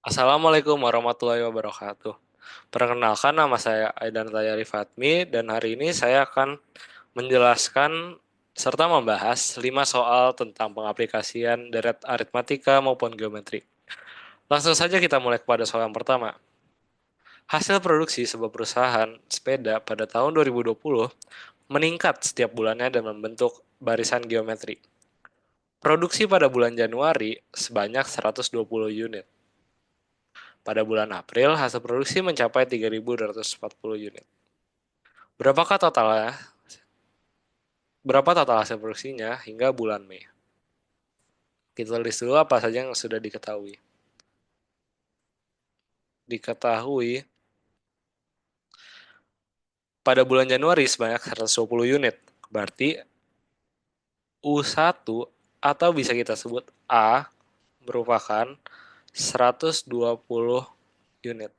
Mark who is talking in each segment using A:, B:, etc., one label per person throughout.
A: Assalamualaikum warahmatullahi wabarakatuh. Perkenalkan, nama saya Aidan Tayari Fatmi dan hari ini saya akan menjelaskan serta membahas 5 soal tentang pengaplikasian deret aritmatika maupun geometri. Langsung saja kita mulai kepada soal yang pertama. Hasil produksi sebuah perusahaan sepeda pada tahun 2020 meningkat setiap bulannya dan membentuk barisan geometri. Produksi pada bulan Januari sebanyak 120 unit. Pada bulan April, hasil produksi mencapai 3.240 unit. Berapakah totalnya? Berapa total hasil produksinya hingga bulan Mei? Kita list dulu apa saja yang sudah diketahui. Diketahui pada bulan Januari sebanyak 120 unit. Berarti U1 atau bisa kita sebut A merupakan 120 unit.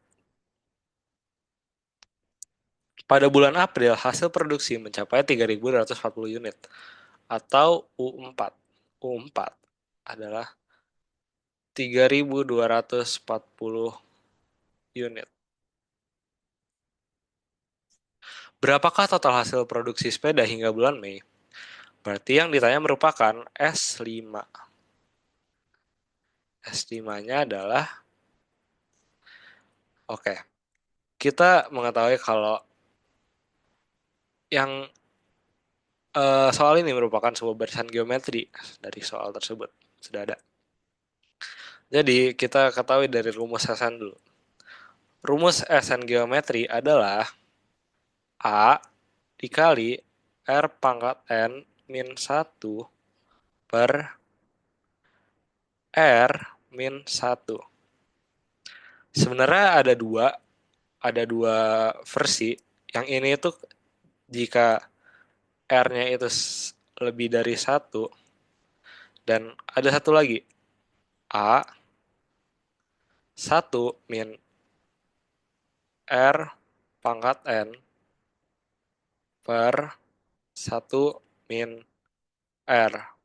A: Pada bulan April, hasil produksi mencapai 3.240 unit atau U4. U4 adalah 3.240 unit. Berapakah total hasil produksi sepeda hingga bulan Mei? Berarti yang ditanya merupakan S5. S5-nya adalah, oke, kita mengetahui kalau yang soal ini merupakan sebuah barisan geometri dari soal tersebut. Sudah ada. Jadi kita ketahui dari rumus SN dulu. Rumus SN geometri adalah A dikali R pangkat N min 1 per R min 1. Sebenarnya ada dua versi. Yang ini itu jika R-nya itu lebih dari 1, dan ada satu lagi, A 1 min R pangkat N per 1 min R.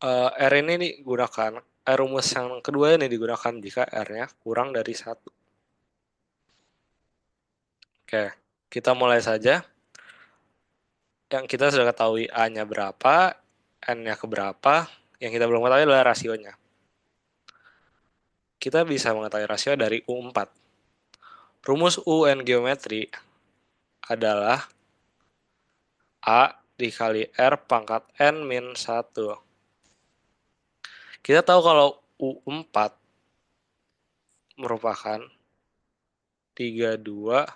A: R ini digunakan, rumus yang kedua ini digunakan jika R-nya kurang dari 1. Oke, kita mulai saja. Yang kita sudah ketahui A-nya berapa, N-nya keberapa, yang kita belum ketahui adalah rasionya. Kita bisa mengetahui rasio dari U4. Rumus UN geometri adalah A dikali R pangkat N min 1. Kita tahu kalau U4 merupakan 3240.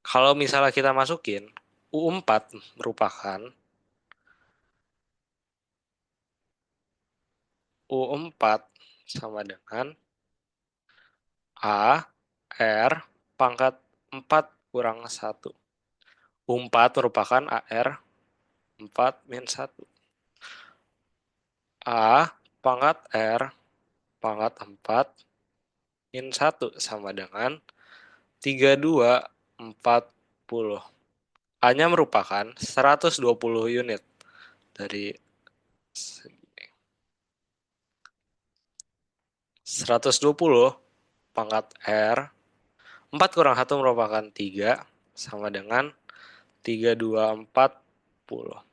A: Kalau misalnya kita masukin, U4 merupakan U4 sama dengan A R pangkat 4 kurang 1. U4 merupakan AR 4 min 1. A pangkat R pangkat 4 min 1 sama dengan 3240. A-nya merupakan 120 unit dari 120 pangkat R. 4 kurang 1 merupakan 3 sama dengan 3240.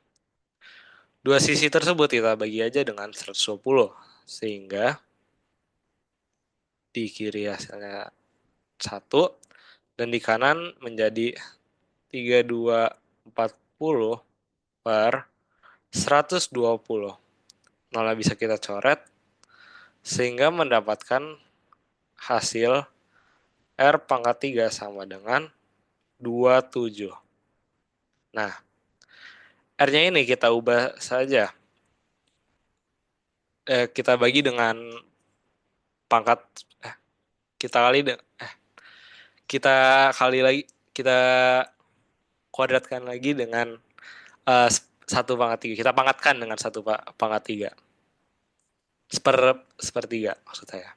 A: Dua sisi tersebut kita bagi aja dengan 120 sehingga di kiri hasilnya 1 dan di kanan menjadi 3240 per 120. Nolnya bisa kita coret sehingga mendapatkan hasil R pangkat 3 sama dengan 27. Nah, R-nya ini kita ubah saja. Kita bagi dengan pangkat, kita kali kita kali lagi, kita kuadratkan lagi dengan 1 pangkat 3. Kita pangkatkan dengan 1 pangkat 3. Sepertiga maksud saya.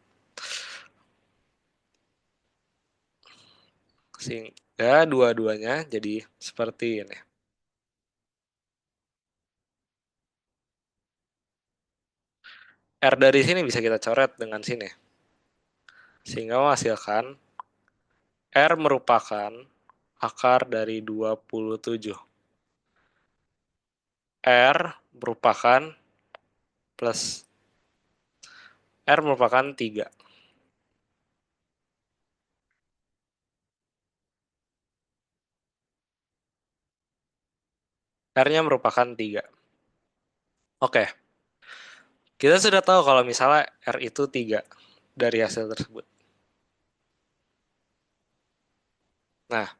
A: Sehingga dua-duanya jadi seperti ini. R dari sini bisa kita coret dengan sini. Sehingga menghasilkan R merupakan akar dari 27. R merupakan plus R merupakan 3. R-nya merupakan 3. Oke, kita sudah tahu kalau misalnya R itu 3 dari hasil tersebut. Nah,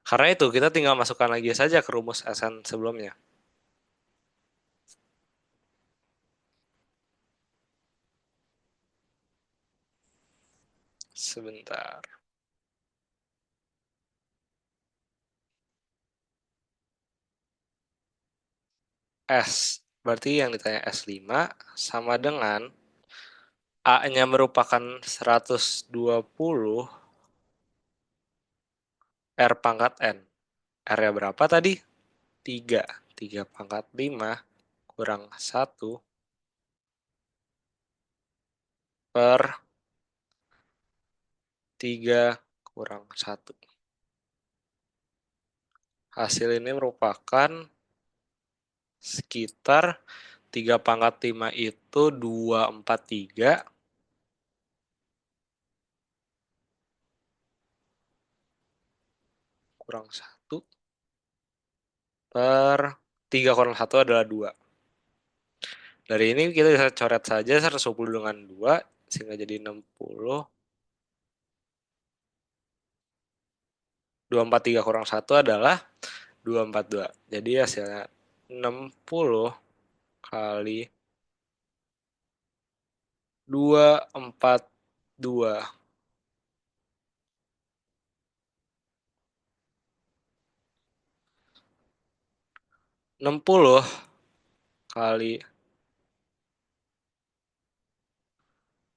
A: karena itu kita tinggal masukkan lagi saja ke rumus Sn sebelumnya. Sebentar. S, berarti yang ditanya S5 sama dengan A-nya merupakan 120 R pangkat N. R-nya berapa tadi? 3. 3 pangkat 5 kurang 1 per 3 kurang 1. Hasil ini merupakan sekitar 3 pangkat 5 itu 243 kurang 1 per 3 kurang 1 adalah 2. Dari ini kita bisa coret saja 120 dengan 2 sehingga jadi 60. 243 kurang 1 adalah 242. Jadi hasilnya 60 kali 242. 60 kali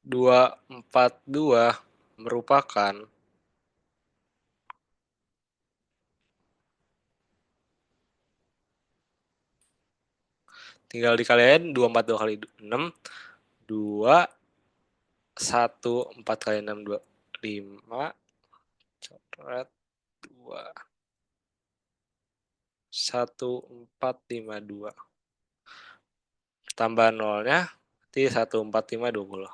A: 242 merupakan, tinggal dikaliin 242 kali 6, 2, 1, 4 kali 6, 2, 5, coret 2, 1, 4, 5, 2. Tambah nolnya, berarti 1, 4, 5, 20.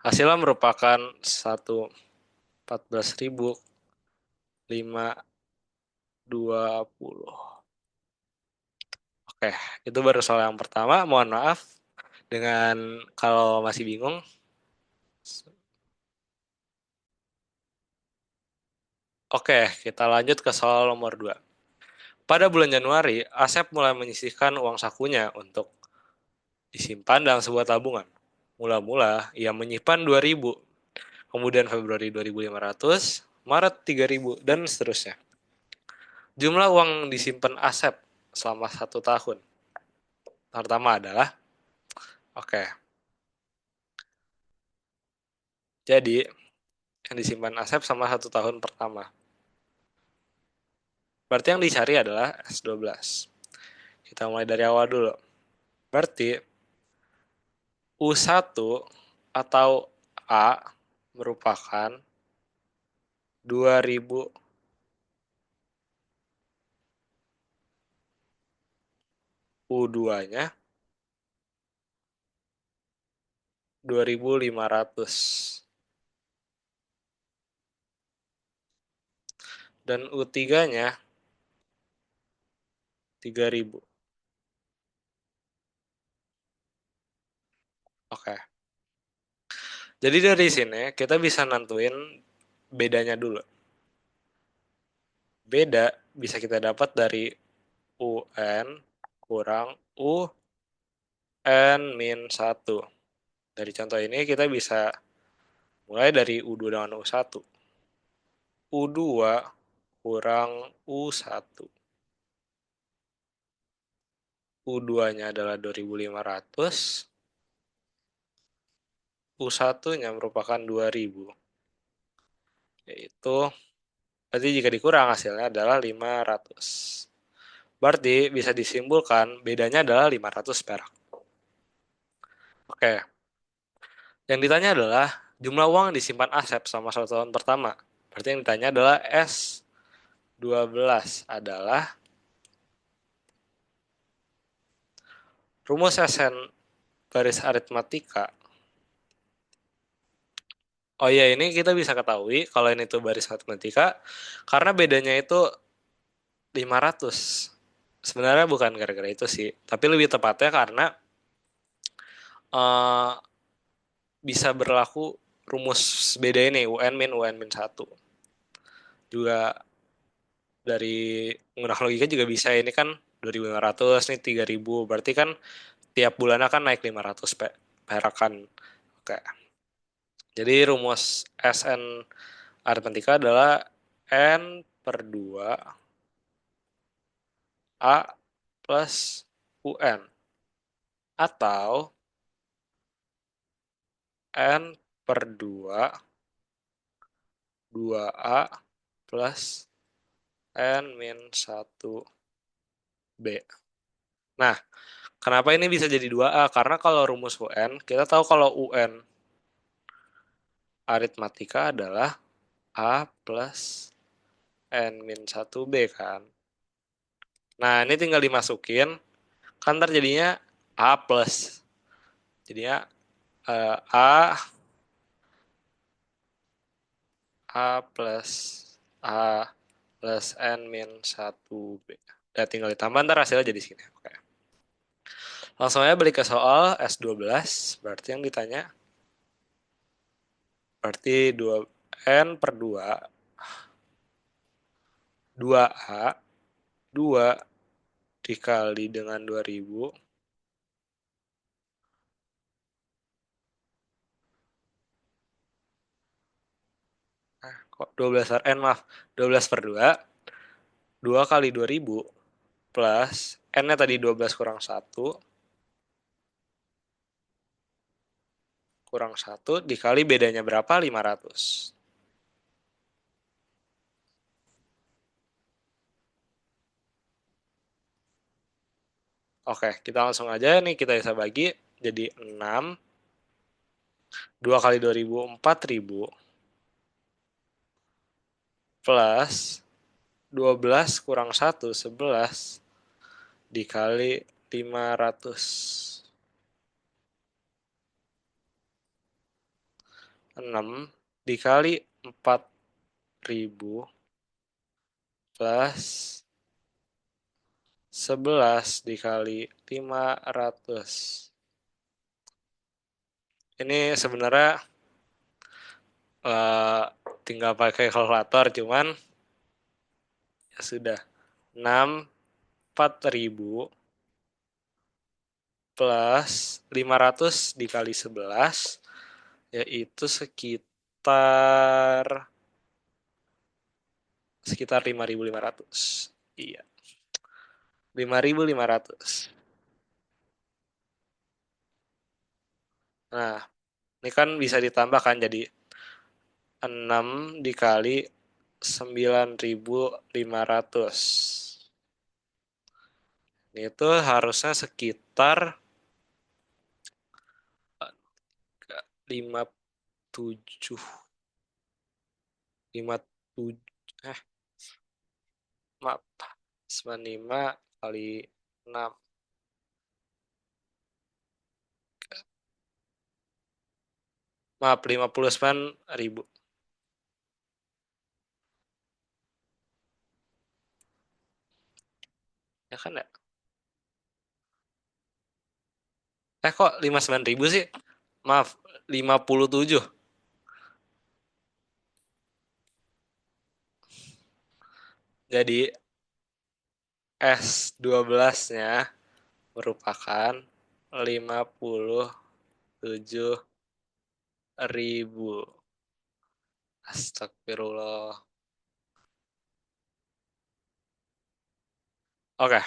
A: Hasilnya merupakan 114.520. Oke, itu baru soal yang pertama. Mohon maaf dengan kalau masih bingung. Oke, kita lanjut ke soal nomor 2. Pada bulan Januari, Asep mulai menyisihkan uang sakunya untuk disimpan dalam sebuah tabungan. Mula-mula, ia menyimpan 2.000, kemudian Februari 2.500, Maret 3.000, dan seterusnya. Jumlah uang yang disimpan Asep selama 1 tahun. Pertama adalah, oke, jadi yang disimpan Asep sama 1 tahun pertama. Berarti yang dicari adalah S12. Kita mulai dari awal dulu. Berarti U1 atau A merupakan 2.000, U2-nya 2.500, dan U3-nya 3.000. Oke. Jadi dari sini kita bisa nentuin bedanya dulu. Beda bisa kita dapat dari UN kurang UN min 1. Dari contoh ini kita bisa mulai dari U2 dengan U1. U2 kurang U1. U2-nya adalah 2.500. U1-nya merupakan 2.000. Yaitu, berarti jika dikurang hasilnya adalah 500. Berarti bisa disimpulkan bedanya adalah 500 perak. Oke, yang ditanya adalah jumlah uang yang disimpan Asep selama 1 tahun pertama. Berarti yang ditanya adalah S12 adalah rumus SN baris aritmatika. Oh iya, ini kita bisa ketahui kalau ini tuh baris aritmatika karena bedanya itu 500. Sebenarnya bukan gara-gara itu sih, tapi lebih tepatnya karena eh, bisa berlaku rumus beda ini UN min 1. Juga dari menggunakan logika juga bisa, ini kan 2.500 nih 3.000, berarti kan tiap bulan akan naik 500 perakan. Oke. Jadi rumus SN aritmatika adalah N per 2 A plus UN atau N per 2 2A plus N min 1B. Nah, kenapa ini bisa jadi 2A? Karena kalau rumus UN, kita tahu kalau UN aritmatika adalah A plus N min 1B kan. Nah, ini tinggal dimasukin, kan terjadinya A plus. Jadinya A plus A plus N min 1B. Dan tinggal ditambah, ntar hasilnya jadi sini. Oke. Langsung aja balik ke soal S12. Berarti yang ditanya, berarti 2N per 2, 2A, 2 dikali dengan 2000. Kok 12 N, maaf. 12 per 2, 2 kali 2000 plus N-nya tadi 12 kurang 1, kurang 1 dikali bedanya berapa? 500. Oke, kita langsung aja nih, kita bisa bagi jadi 6. 2 kali 2000, 4000 plus 12 kurang 1, 11 dikali 500. 6 dikali 4000 plus 11 dikali 500. Ini sebenarnya eh, tinggal pakai kalkulator, cuman ya sudah. 6 4000 plus 500 dikali 11 yaitu sekitar sekitar 5.500. Iya, 5.500. Nah, ini kan bisa ditambahkan jadi 6 dikali 9.500. Ini tuh harusnya sekitar 57, 57, eh maaf, 95 kali 6, maaf, 59.000. Ya kan ya? Kok 59.000 sih? Maaf, 57. Jadi S12-nya merupakan 57.000. Astagfirullah. Oke,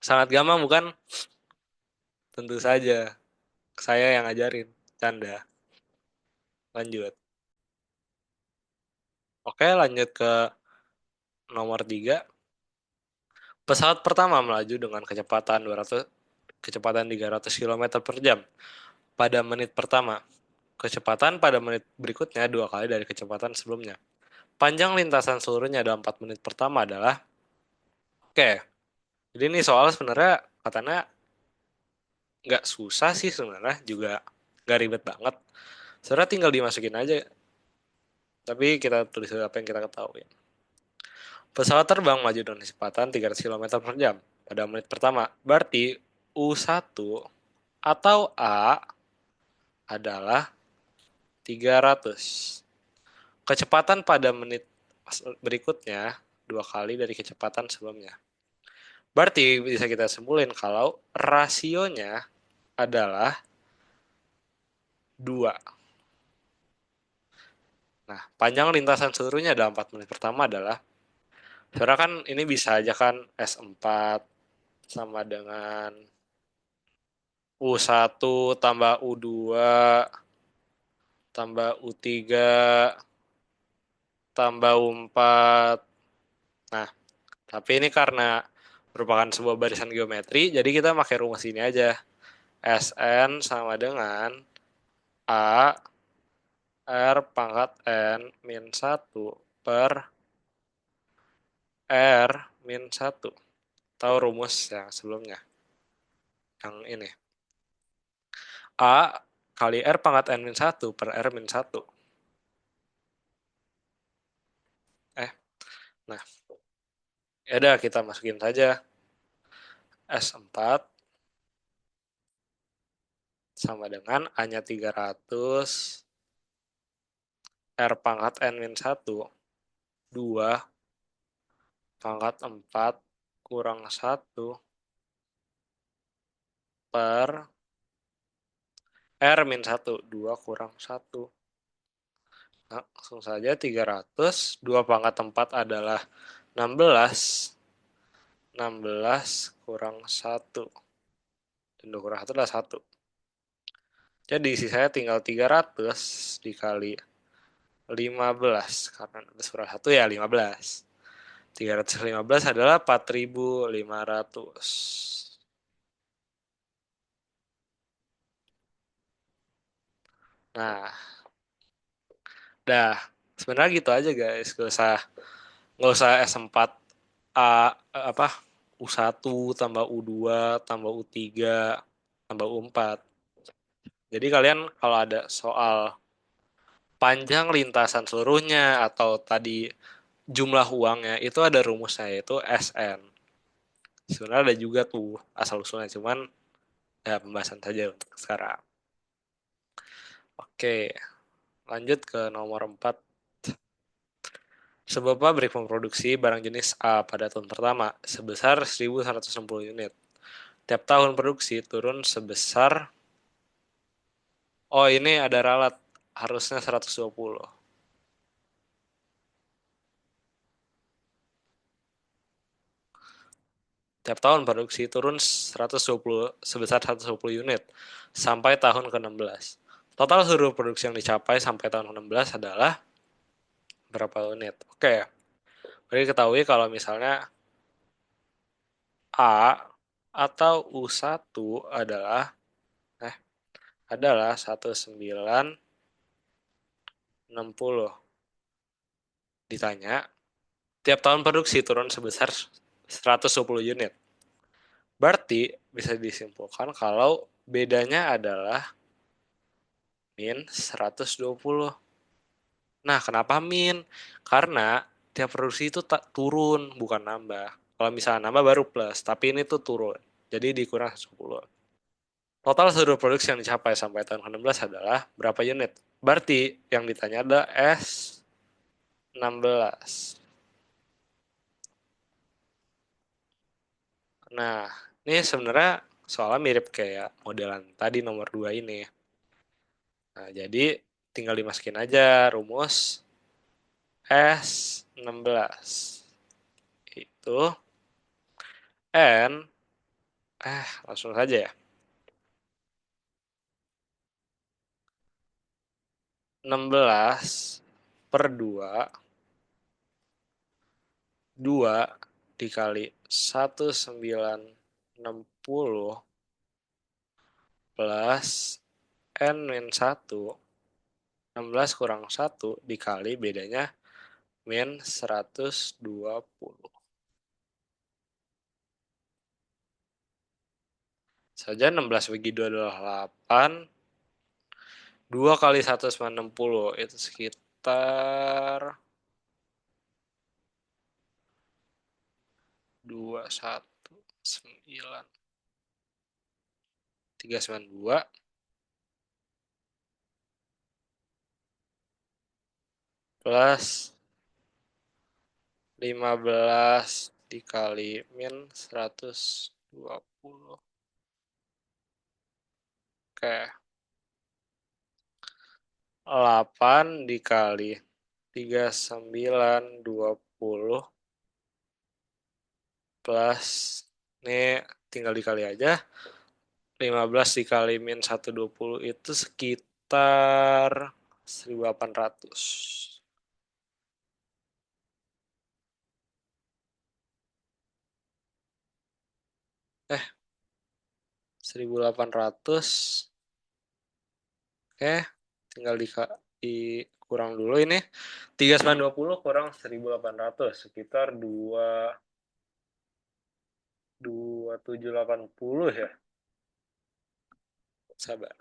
A: sangat gampang bukan? Tentu saja. Saya yang ngajarin. Canda. Lanjut. Oke, lanjut ke nomor 3. Pesawat pertama melaju dengan kecepatan 300 km per jam. pada menit pertama. Kecepatan pada menit berikutnya 2 kali dari kecepatan sebelumnya. Panjang lintasan seluruhnya dalam 4 menit pertama adalah, oke, jadi ini soal sebenarnya katanya nggak susah sih sebenarnya, juga nggak ribet banget. Sebenarnya tinggal dimasukin aja, tapi kita tulis apa yang kita ketahui. Pesawat terbang maju dengan kecepatan 300 km per jam pada menit pertama. Berarti U1 atau A adalah 300. Kecepatan pada menit berikutnya 2 kali dari kecepatan sebelumnya. Berarti bisa kita simpulin kalau rasionya adalah 2. Nah, panjang lintasan seluruhnya dalam 4 menit pertama adalah, sebenarnya kan ini bisa aja kan S4 sama dengan U1 tambah U2 tambah U3 tambah U4. Nah, tapi ini karena merupakan sebuah barisan geometri, jadi kita pakai rumus ini aja. Sn sama dengan A R pangkat N min 1 per R min 1. Tahu rumus yang sebelumnya? Yang ini. A kali R pangkat N min 1 per R min 1. Nah, ya udah kita masukin saja S4 sama dengan A-nya 300 R pangkat N min 1 2 pangkat 4 kurang 1 per R min 1 2 kurang 1. Nah, langsung saja 300 2 pangkat 4 adalah 16 16 kurang 1 dan 2 kurang 1 adalah 1. Jadi sisanya tinggal 300 dikali 15 karena 16 kurang 1 ya 15. 315 adalah 4.500. Nah, dah. Sebenarnya gitu aja guys. Gak usah S4 A apa U1 tambah U2 tambah U3 tambah U4. Jadi kalian kalau ada soal panjang lintasan seluruhnya atau tadi jumlah uangnya itu ada rumusnya yaitu Sn. Sebenarnya ada juga tuh asal usulnya cuman ya pembahasan saja untuk sekarang. Oke, lanjut ke nomor 4. Sebuah pabrik memproduksi barang jenis A pada tahun pertama sebesar 1.160 unit. Tiap tahun produksi turun sebesar, oh ini ada ralat, harusnya 120. Tiap tahun produksi turun 120 sebesar 120 unit sampai tahun ke-16. Total seluruh produksi yang dicapai sampai tahun ke-16 adalah berapa unit? Oke, jadi ketahui kalau misalnya A atau U1 eh adalah 1960. Ditanya, tiap tahun produksi turun sebesar 120 unit. Berarti bisa disimpulkan kalau bedanya adalah min 120. Nah, kenapa min? Karena tiap produksi itu tak turun, bukan nambah. Kalau misalnya nambah baru plus, tapi ini tuh turun. Jadi dikurang 10. Total seluruh produksi yang dicapai sampai tahun ke-16 adalah berapa unit? Berarti yang ditanya adalah S16. Nah, ini sebenarnya soalnya mirip kayak modelan tadi nomor 2 ini. Nah, jadi tinggal dimasukin aja rumus S16. Itu N, langsung saja ya. 16 per 2, 2 dikali 1960 plus N min 1, 16 kurang 1 dikali bedanya min 120. Saja 16 bagi 2 adalah 8. 2 kali 160 itu sekitar 219. 392 plus 15 dikali min 120. Oke, 8 dikali 3920 plus, ini tinggal dikali aja, 15 dikali min 120 itu sekitar 1800. Eh, 1800. Oke, tinggal dikurang dulu ini. 3920 kurang 1800 sekitar 2780 ya. Sabar.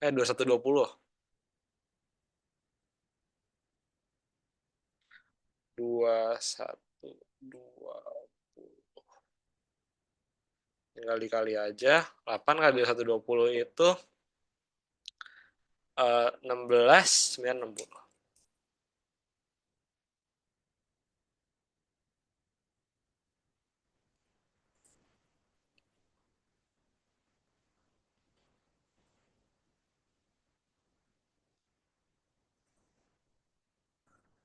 A: 2120. 2120. Tinggal dikali aja. 8 kali 2120 itu 16 960.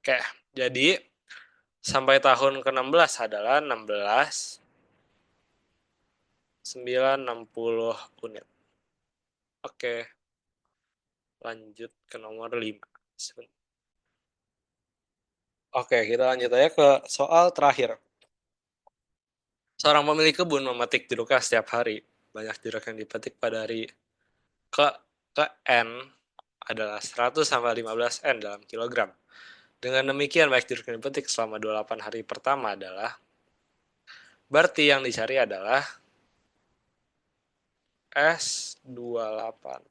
A: Oke, jadi sampai tahun ke-16 adalah 16 960 unit. Oke, lanjut ke nomor 5. Oke, kita lanjut aja ke soal terakhir. Seorang pemilik kebun memetik jeruknya setiap hari. Banyak jeruk yang dipetik pada hari ke ke N adalah 100 sampai 15 N dalam kilogram. Dengan demikian, banyak jeruk yang dipetik selama 28 hari pertama adalah, berarti yang dicari adalah S28.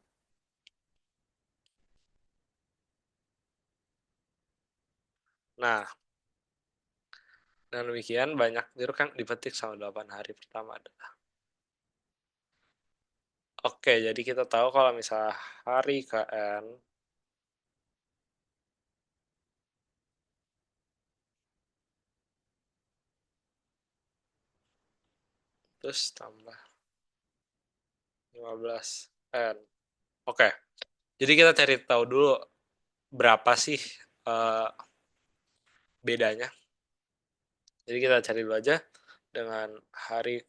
A: Nah, dengan demikian banyak jeruk yang dipetik selama 8 hari pertama adalah. Oke, jadi kita tahu kalau misalnya hari KN terus tambah 15 N. Oke, jadi kita cari tahu dulu berapa sih uh, bedanya. Jadi kita cari dulu aja dengan hari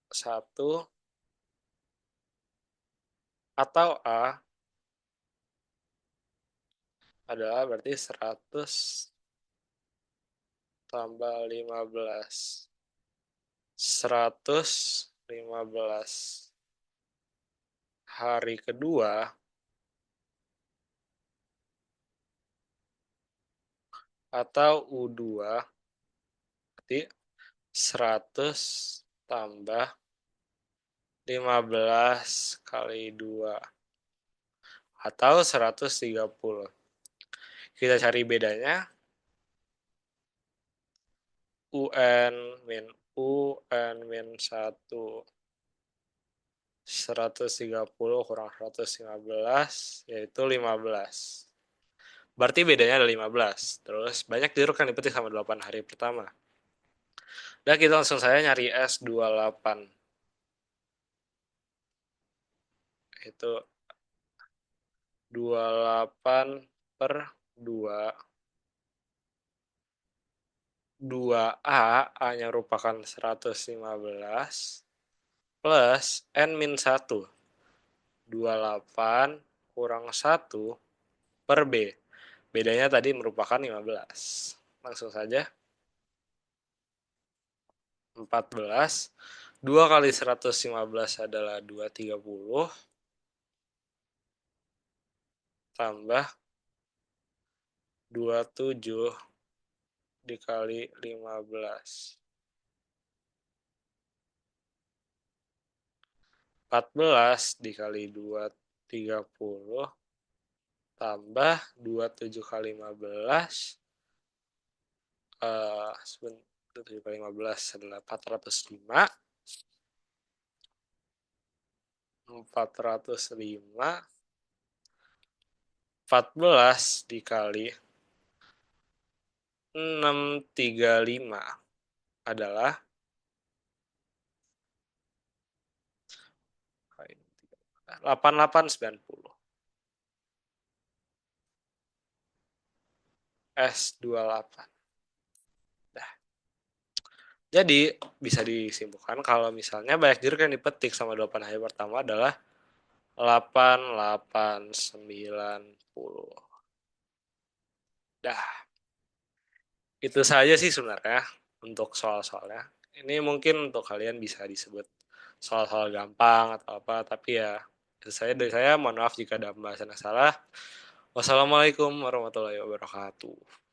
A: 1 atau A adalah berarti 100 tambah 15. 115 hari kedua atau U2 berarti 100 tambah 15 kali 2 atau 130. Kita cari bedanya. UN min UN min 1. 130 kurang 115 yaitu 15. Berarti bedanya ada 15. Terus banyak jeruk yang dipetik sama 8 hari pertama. Dan kita langsung saja nyari S28. Itu 28 per 2. 2A, A-nya merupakan 115 plus N min 1. 28 kurang 1 per B. Bedanya tadi merupakan 15. Langsung saja. 14. 2 kali 115 adalah 230. Tambah 27 dikali 15. 14 dikali 2, 30. Tambah 27 kali 15. 27 kali 15 adalah 405. 405. 14 dikali 635 adalah 8890. S28. Dah. Jadi bisa disimpulkan kalau misalnya banyak jeruk yang dipetik sama 8 hari pertama adalah 8890. Dah, itu saja sih sebenarnya untuk soal-soalnya. Ini mungkin untuk kalian bisa disebut soal-soal gampang atau apa, tapi ya itu saya dari saya. Mohon maaf jika ada pembahasan yang salah. Wassalamualaikum warahmatullahi wabarakatuh.